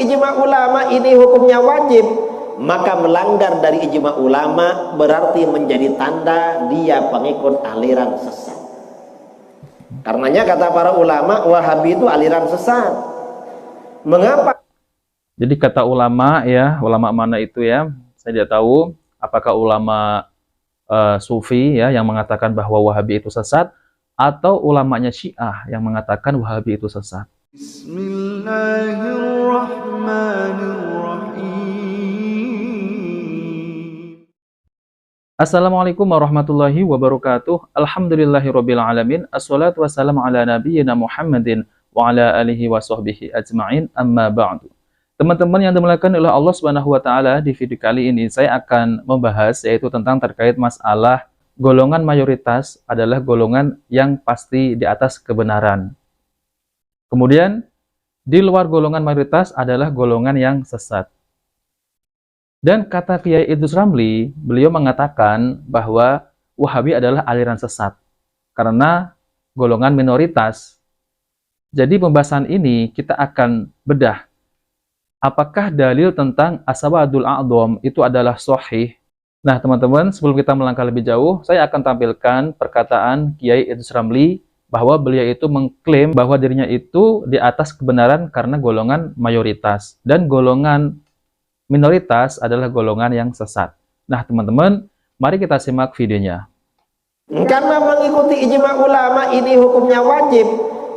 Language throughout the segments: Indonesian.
ijma ulama ini hukumnya wajib, maka melanggar dari ijma ulama berarti menjadi tanda dia pengikut aliran sesat. Karenanya kata para ulama, Wahabi itu aliran sesat. Mengapa? Jadi kata ulama ya, ulama mana itu ya? Saya tidak tahu apakah ulama Sufi ya yang mengatakan bahwa Wahabi itu sesat, atau ulamanya Syiah yang mengatakan Wahabi itu sesat. Assalamualaikum warahmatullahi wabarakatuh. Alhamdulillahirabbil alamin. Assalatu wassalamu ala nabiyyina Muhammadin wa ala alihi wa sahbihi ajma'in. Amma ba'du. Teman-teman yang dimuliakan oleh Allah Subhanahu wa taala, di video kali ini saya akan membahas yaitu tentang terkait masalah golongan mayoritas adalah golongan yang pasti di atas kebenaran. Kemudian di luar golongan mayoritas adalah golongan yang sesat. Dan kata Kiai Idrus Ramli, beliau mengatakan bahwa Wahabi adalah aliran sesat karena golongan minoritas. Jadi pembahasan ini kita akan bedah apakah dalil tentang As-Sawadul A'dham itu adalah sahih. Nah teman-teman, sebelum kita melangkah lebih jauh, saya akan tampilkan perkataan Kiai Idrus Ramli bahwa beliau itu mengklaim bahwa dirinya itu di atas kebenaran karena golongan mayoritas, dan golongan minoritas adalah golongan yang sesat. Nah teman-teman, mari kita simak videonya. Karena mengikuti ijma ulama ini hukumnya wajib,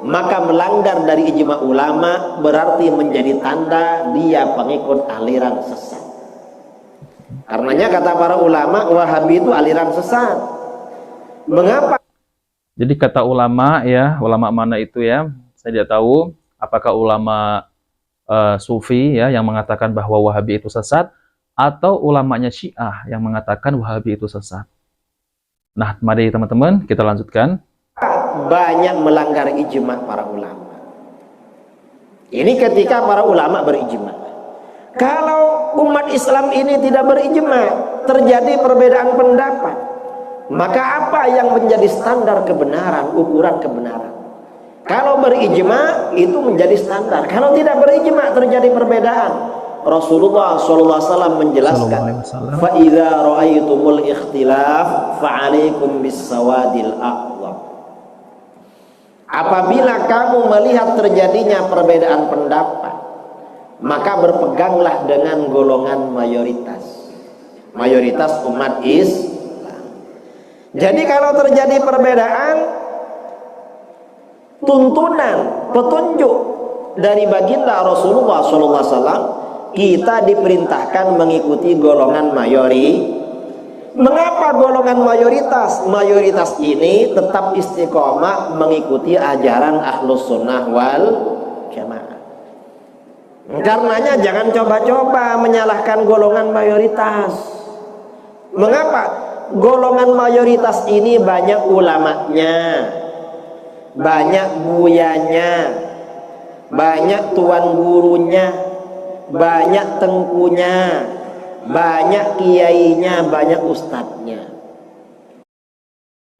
maka melanggar dari ijma ulama berarti menjadi tanda dia pengikut aliran sesat. Karenanya kata para ulama, Wahabi itu aliran sesat. Mengapa? Jadi kata ulama ya, ulama mana itu ya? Saya tidak tahu apakah ulama Sufi ya yang mengatakan bahwa Wahabi itu sesat, atau ulamanya Syiah yang mengatakan Wahabi itu sesat. Nah, mari teman-teman kita lanjutkan. Banyak melanggar ijma para ulama. Ini ketika para ulama berijma. Kalau umat Islam ini tidak berijma, terjadi perbedaan pendapat, maka apa yang menjadi standar kebenaran, ukuran kebenaran? Kalau berijma itu menjadi standar. Kalau tidak berijma terjadi perbedaan. Rasulullah SAW menjelaskan, fa idza ra'aitumul ikhtilaf fa'alaikum bis-sawadil a'dham. Apabila kamu melihat terjadinya perbedaan pendapat, maka berpeganglah dengan golongan mayoritas. Mayoritas umat Islam. Jadi kalau terjadi perbedaan, tuntunan, petunjuk dari baginda Rasulullah SAW, kita diperintahkan mengikuti golongan mayoritas. Mengapa golongan mayoritas? Mayoritas ini tetap istiqomah mengikuti ajaran Ahlus Sunnah wal Jamaah. Karenanya jangan coba-coba menyalahkan golongan mayoritas. Mengapa? Golongan mayoritas ini banyak ulamanya, banyak buyanya, banyak tuan gurunya, banyak tengkunya, banyak kiainya, banyak ustadznya.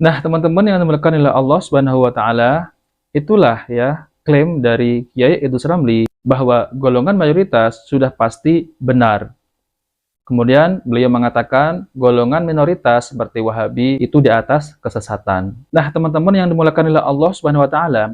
Nah teman-teman yang dimuliakan oleh Allah Subhanahu wa taala, itulah ya klaim dari Kiai Idrus Ramli bahwa golongan mayoritas sudah pasti benar. Kemudian beliau mengatakan golongan minoritas seperti Wahabi itu di atas kesesatan. Nah teman-teman yang dimuliakan oleh Allah Subhanahu wa taala,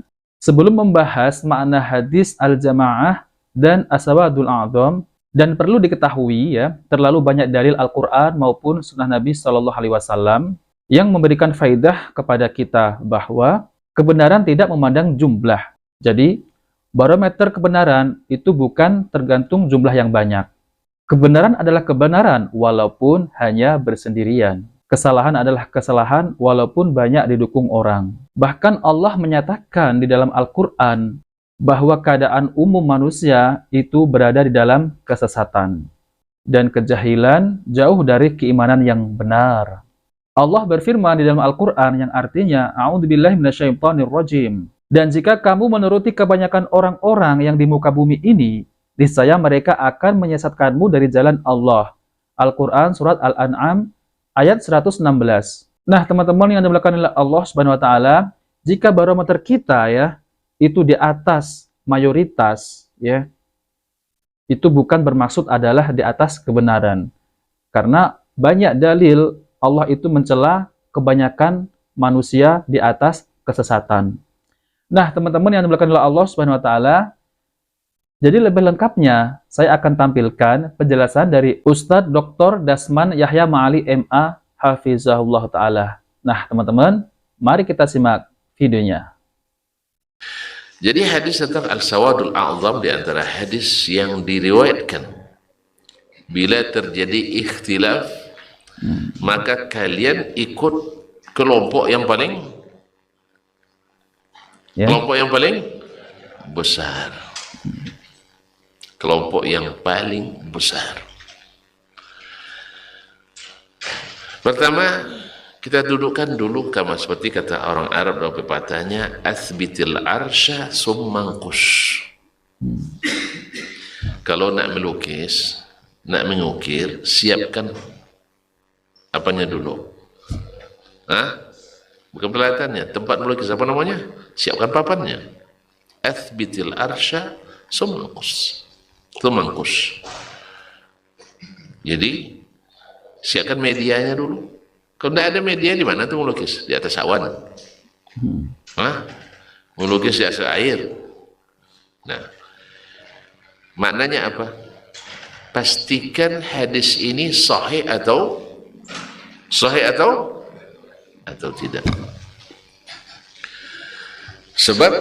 sebelum membahas makna hadis al-jamaah dan As-Sawadul A'dham, dan perlu diketahui ya, terlalu banyak dalil Al-Quran maupun Sunnah Nabi SAW yang memberikan faidah kepada kita bahwa kebenaran tidak memandang jumlah. Jadi barometer kebenaran itu bukan tergantung jumlah yang banyak. Kebenaran adalah kebenaran walaupun hanya bersendirian. Kesalahan adalah kesalahan walaupun banyak didukung orang. Bahkan Allah menyatakan di dalam Al-Quran bahwa keadaan umum manusia itu berada di dalam kesesatan dan kejahilan jauh dari keimanan yang benar. Allah berfirman di dalam Al-Quran yang artinya, A'udzubillahi minasyaitonirrajim. Dan jika kamu menuruti kebanyakan orang-orang yang di muka bumi ini, niscaya mereka akan menyesatkanmu dari jalan Allah. Al-Quran surat Al-An'am ayat 116. Nah teman-teman yang dimuliakan oleh Allah Subhanahu wa taala, jika barometer kita ya itu di atas mayoritas ya, itu bukan bermaksud adalah di atas kebenaran. Karena banyak dalil Allah itu mencela kebanyakan manusia di atas kesesatan. Nah, teman-teman yang dimuliakan oleh Allah Subhanahu wa taala, jadi lebih lengkapnya saya akan tampilkan penjelasan dari Ustadz Dr. Dasman Yahya Ma'ali MA Hafizahullah taala. Nah, teman-teman, mari kita simak videonya. Jadi hadis tentang Al-Sawadul A'zam di antara hadis yang diriwayatkan bila terjadi ikhtilaf maka kalian ikut kelompok yang paling besar. Kelompok yang paling besar. Pertama, kita dudukkan dulu kama seperti kata orang Arab dalam pepatahnya, asbitil arsya summangkus. Kalau nak melukis, nak mengukir, siapkan apanya dulu. Bukan peralatannya, tempat melukis apa namanya? Siapkan papannya. Asbitil arsya summangkus. Jadi siapkan medianya dulu. Kalau tidak ada media, di mana tuh melukis? Di atas awan. Melukis di atas air. Nah, maknanya apa? Pastikan hadis ini sahih atau tidak. Sebab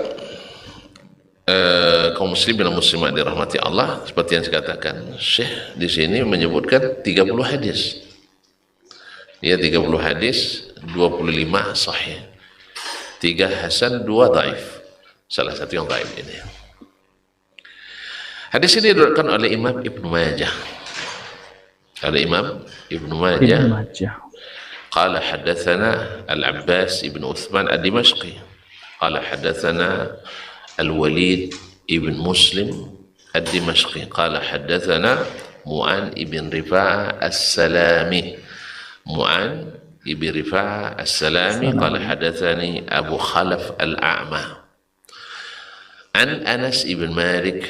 kaum muslimin dan muslimat dirahmati Allah, seperti yang saya katakan, Syekh di sini menyebutkan 30 hadis. Ya, 30 hadis, 25 sahih, 3 hasan, 2 dhaif. Salah satu yang dhaif ini. Hadis ini diriwayatkan oleh Imam Ibnu Majah. Qala hadatsana Al-Abbas ibn Uthman Ad-Dimashqi. Qala hadatsana Al-Walid ibn Muslim Ad-Dimashqi. Qala hadatsana Mu'an ibn Rifa'ah As-Salami. Mu'an ibn Rifa'ah As-Salami qala hadatsani Abu Khalaf Al-A'ma an Anas ibn Malik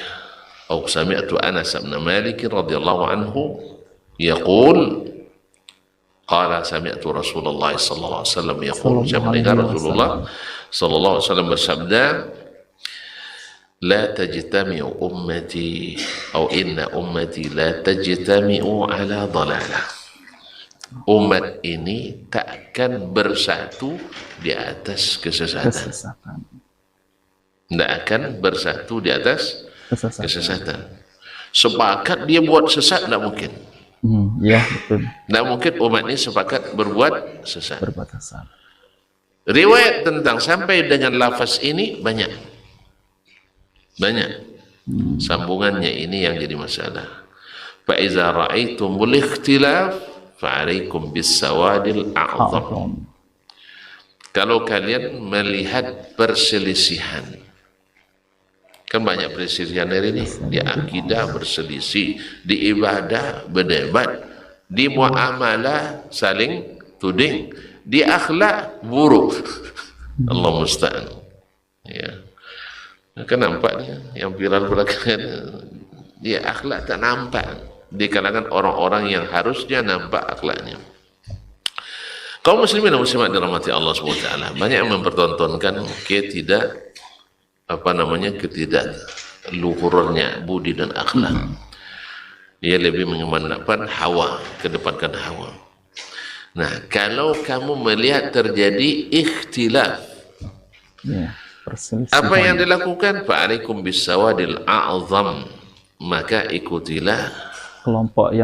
atau sami'tu Anas ibn Malik radhiyallahu anhu yaqul qala sami'tu Rasulullah sallallahu alaihi wasallam yaqul, saya mendengar Rasulullah sallallahu alaihi wasallam bersabda, la tajtami'u ummati atau inna ummati la tajtami'u ala dhalalah. Umat ini takkan bersatu di atas kesesatan. Tidak akan bersatu di atas kesesatan. Sepakat dia buat sesat, tidak mungkin. Ya, betul. Tidak mungkin umat ini sepakat berbuat sesat. Riwayat tentang sampai dengan lafaz ini banyak. Sambungannya ini yang jadi masalah. Fa iza ra'aitumul ikhtilaf fa'alaikum bis-sawadil a'zam. Kalau kalian melihat perselisihan, kan banyak perselisihan hari ini, di akidah berselisih, di ibadah berdebat, di muamalah saling tuding, di akhlak buruk. Allah musta'an. Ya. Kan nampaknya yang viral belakangan, dia akhlak tak nampak di kalangan orang-orang yang harusnya nampak akhlaknya. Kaum muslimin dan muslimat dirahmati Allah SWT, banyak yang mempertontonkan ketidakluhurnya budi dan akhlak. Dia lebih mengemanapkan hawa, kedepankan hawa. Nah, kalau kamu melihat terjadi ikhtilaf, apa yang dilakukan? Fa'alaikum bis-sawadil a'zam, maka ikutilah kelompok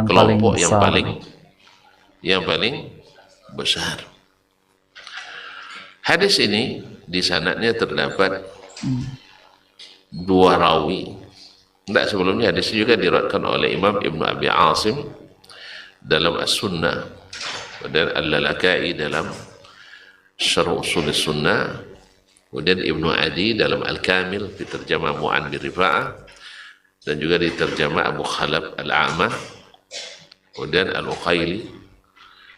yang paling besar. Hadis ini di sanadnya terdapat 2 rawi. Tidak, sebelumnya hadis ini juga diriwayatkan oleh Imam Ibnu Abi Asim dalam As-Sunnah dan Al-Lalakai dalam Syarh Ushul Sunnah, kemudian Ibnu Adi dalam Al-Kamil di terjemah Mu'an bin Rifa'ah, dan juga di terjemah Abu Khalaf Al-A'ma, kemudian Al-Uqaili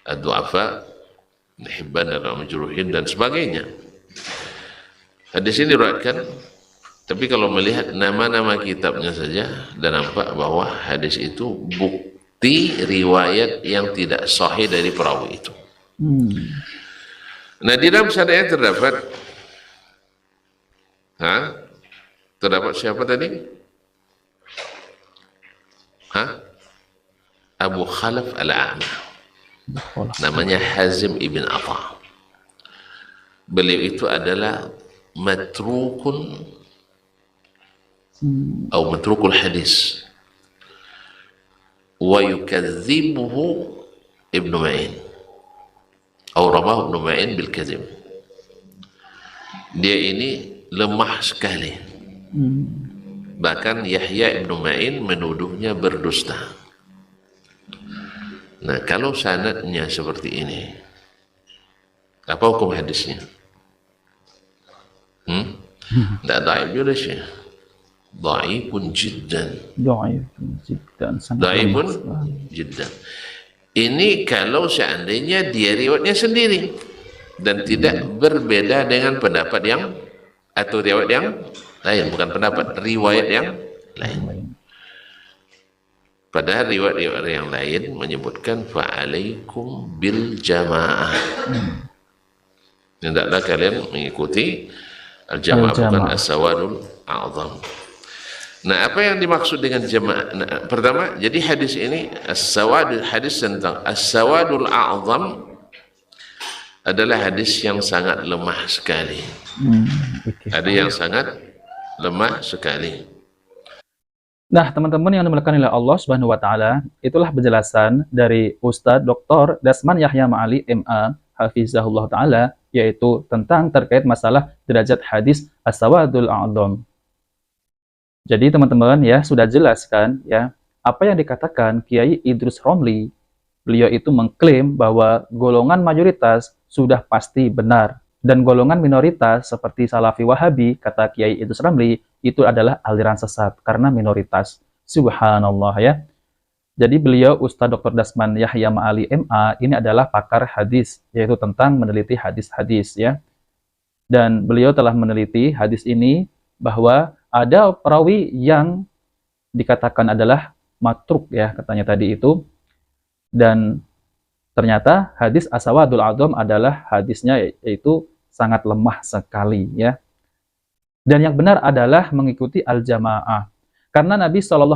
Ad-Du'afa, Hibban al-Majruhin dan sebagainya. Hadis ini diriwayatkan Tapi kalau melihat nama-nama kitabnya saja, dan nampak bahwa hadis itu bukti riwayat yang tidak sahih dari perawi itu. Nah, di dalam sanadnya terdapat siapa tadi? Abu Khalaf Al-A'ma. Namanya Hazim ibn Atha. Beliau itu adalah matrukun atau matrukul hadis, wa yukadzibuhu Ibnu Ma'in atau ramahu Ibnu Ma'in bil kadzib. Dia ini lemah sekali. Bahkan Yahya Ibnu Ma'in menuduhnya berdusta. Nah, kalau sanadnya seperti ini, apa hukum hadisnya? Tidak dhaif juga sih. Dhaifun jiddan. Dhaifun jiddan. Ini kalau seandainya dia riwayatnya sendiri dan tidak berbeda dengan pendapat yang atau riwayat yang lain, bukan pendapat, riwayat yang lain. Padahal riwayat yang lain menyebutkan fa'alaikum bil jamaah. Hendaklah kalian mengikuti al-jamaah, bukan as-sawadul a'zam. Nah, apa yang dimaksud dengan jamaah? Nah, pertama, jadi hadis ini hadis tentang as-sawadul a'zam adalah hadis yang sangat lemah sekali. Ada yang sangat lemah sekali. Nah, teman-teman yang dimuliakan oleh Allah Subhanahu wa taala, itulah penjelasan dari Ustadz Dr. Dasman Yahya Ma'ali MA Hafizahullah taala, yaitu tentang terkait masalah derajat hadis as-sawadul a'zam. Jadi teman-teman ya, sudah jelas kan ya, apa yang dikatakan Kiai Idrus Romli. Beliau itu mengklaim bahwa golongan mayoritas sudah pasti benar, dan golongan minoritas seperti Salafi Wahabi, kata Kiai Idrus Romli, itu adalah aliran sesat karena minoritas. Subhanallah ya. Jadi beliau Ustadz Dr. Dasman Yahya Ma'ali MA ini adalah pakar hadis, yaitu tentang meneliti hadis-hadis ya. Dan beliau telah meneliti hadis ini bahwa ada perawi yang dikatakan adalah matruk ya, katanya tadi itu. Dan ternyata hadis as-sawadul a'zam adalah hadisnya yaitu sangat lemah sekali ya. Dan yang benar adalah mengikuti al-jamaah. Karena Nabi SAW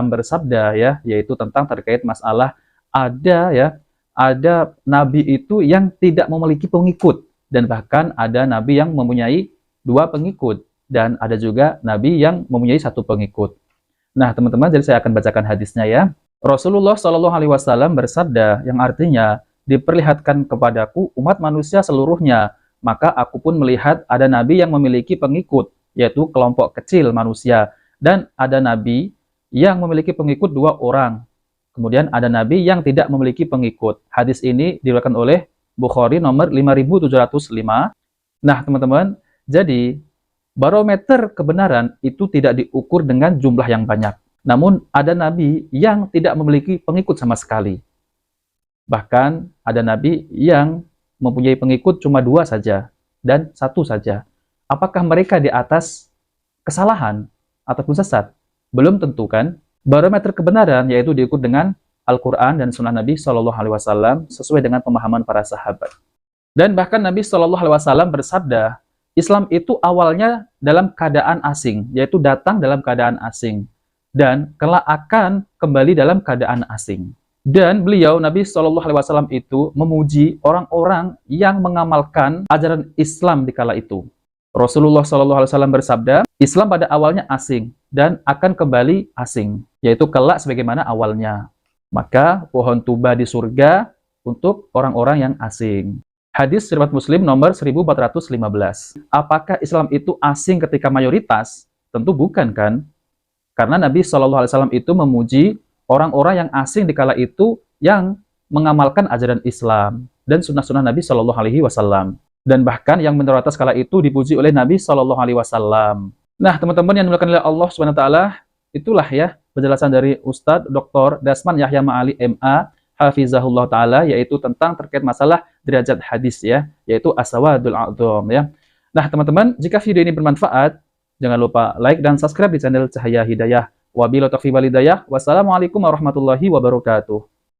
bersabda ya, yaitu tentang terkait masalah ada nabi itu yang tidak memiliki pengikut, dan bahkan ada nabi yang mempunyai 2 pengikut, dan ada juga nabi yang mempunyai 1 pengikut. Nah, teman-teman, jadi saya akan bacakan hadisnya ya. Rasulullah SAW bersabda, yang artinya, diperlihatkan kepadaku umat manusia seluruhnya, maka aku pun melihat ada nabi yang memiliki pengikut, yaitu kelompok kecil manusia, dan ada nabi yang memiliki pengikut 2 orang. Kemudian ada nabi yang tidak memiliki pengikut. Hadis ini diriwayatkan oleh Bukhari nomor 5705. Nah, teman-teman, jadi barometer kebenaran itu tidak diukur dengan jumlah yang banyak. Namun ada nabi yang tidak memiliki pengikut sama sekali. Bahkan ada nabi yang mempunyai pengikut cuma 2 saja dan 1 saja. Apakah mereka di atas kesalahan ataupun sesat? Belum tentu kan? Barometer kebenaran yaitu diukur dengan Al-Quran dan Sunnah Nabi SAW sesuai dengan pemahaman para sahabat. Dan bahkan Nabi SAW bersabda, Islam itu awalnya dalam keadaan asing, yaitu datang dalam keadaan asing, dan kelak akan kembali dalam keadaan asing. Dan beliau, Nabi SAW itu memuji orang-orang yang mengamalkan ajaran Islam di kala itu. Rasulullah SAW bersabda, Islam pada awalnya asing dan akan kembali asing, yaitu kelak sebagaimana awalnya. Maka pohon tuba di surga untuk orang-orang yang asing. Hadis riwayat Muslim nomor 1415. Apakah Islam itu asing ketika mayoritas? Tentu bukan kan? Karena Nabi SAW itu memuji orang-orang yang asing di kala itu yang mengamalkan ajaran Islam dan sunnah-sunnah Nabi SAW. Dan bahkan yang minoritas kala itu dipuji oleh Nabi SAW. Nah, teman-teman yang dimuliakan oleh Allah SWT, itulah ya penjelasan dari Ustadz Dr. Dasman Yahya Ma'ali MA Hafizahullah Ta'ala, yaitu tentang terkait masalah derajat hadis ya, yaitu as-sawadul a'zam ya. Nah, teman-teman, jika video ini bermanfaat, Jangan lupa like dan subscribe di channel Cahaya Hidayah. Wabillahi taufiq wal hidayah. Wassalamualaikum warahmatullahi wabarakatuh.